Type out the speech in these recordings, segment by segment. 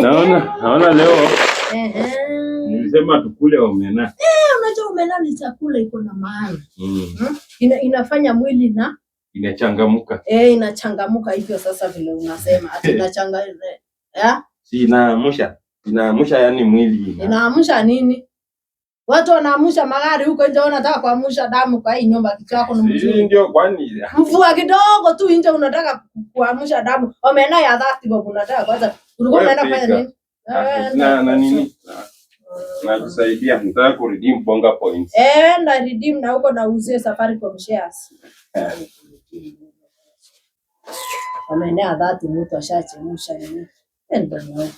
Naona leo nilisema tukule omena. Unajua omena ni chakula iko na maana. Inafanya mwili na inachangamuka. Inachangamuka hivyo sasa vile unasema. Ati Si inaamusha yani mwili. Inaamusha nini? Watu wanaamusha magari huko nje, wanataka kuamusha damu kwa hii nyumba, kichwa chako ni mzuri. Ndio kwani mvua kidogo tu nje unataka kuamusha damu. Omena ya dhati baba unataka kwanza. Ulikuwa unaenda kufanya nini? Na nini? Na kusaidia nataka ku redeem bonga points. Na redeem na huko na uzie Safaricom shares. Omena ya dhati mtu ashachemsha nini? Ndio na huko.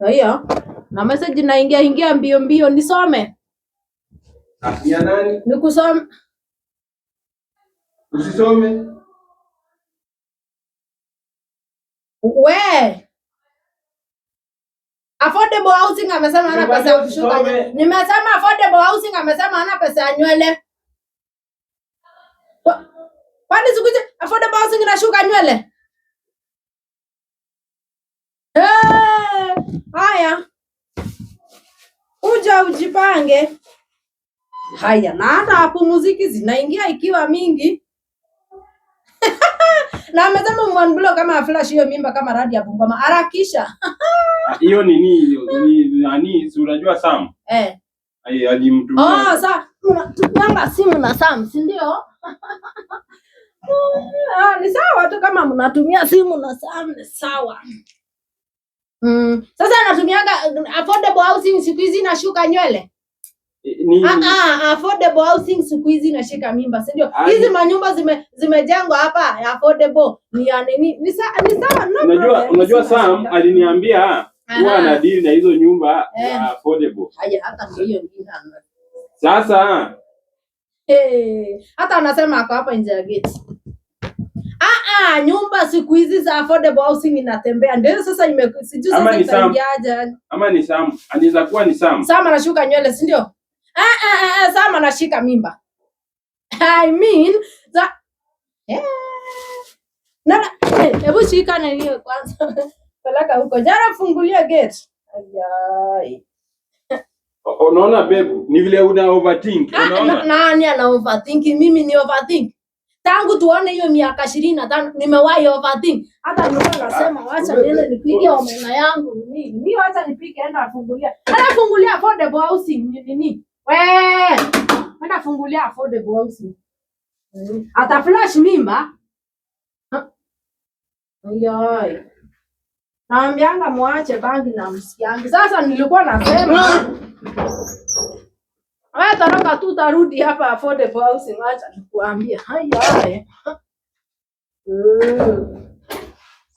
Hiyo na message naingia mbio nisome. Ya nani? Nikusome. Usisome. Affordable housing amesema hana pesa ya kushuka. Nimesema affordable housing amesema hana pesa ya nywele. Kwani sikuje affordable housing inashuka nywele? Haya. Uja ujipange. Haya, na hata hapo muziki zinaingia ikiwa mingi. Na amesema mwanbulo kama flash hiyo mimba kama radi ya Bungoma. Harakisha. Hiyo ni nani? Si unajua Sam? Alimtumia. Sasa tunatumia simu na Sam, si ndio? Ni sawa tu kama mnatumia simu na Sam ni sawa. Sasa anatumianga affordable housing siku hizi inashuka nywele. Affordable housing siku hizi inashika mimba, si ndio? Hizi manyumba zimejengwa hapa ya affordable ni ya nini? Ni sawa. Unajua Sam aliniambia huwa ana deal na hizo nyumba ya affordable. Haya hata ndio hiyo nyingine. Sasa hata anasema ako hapa nje ya gate. Nyumba siku hizi za affordable housing inatembea. Ndio sasa sijui sasa itaingiaje. Ama ni Sam, anaweza kuwa ni Sam. Sam anashuka nywele, si ndio? Sam anashika mimba. I mean hebu shika na hiyo kwanza. Peleka huko. Jana fungulia gate. Ayai. Unaona babe, ni vile una overthink. Unaona? Nani ana overthink? Mimi ni overthink. Tangu tuone hiyo miaka 25 nimewahi overthink. Hata nilikuwa nasema acha niende nipige omena yangu nini. Mimi acha nipige enda afungulia. Fungulia affordable housing nini? Enda fungulia affordable housing. Ata flash mimba. Ayai. Naambianga muache bangi na msikiangi. Sasa nilikuwa nasema toroka tu tarudi hapa affordable housing, acha nikuambia. Haya.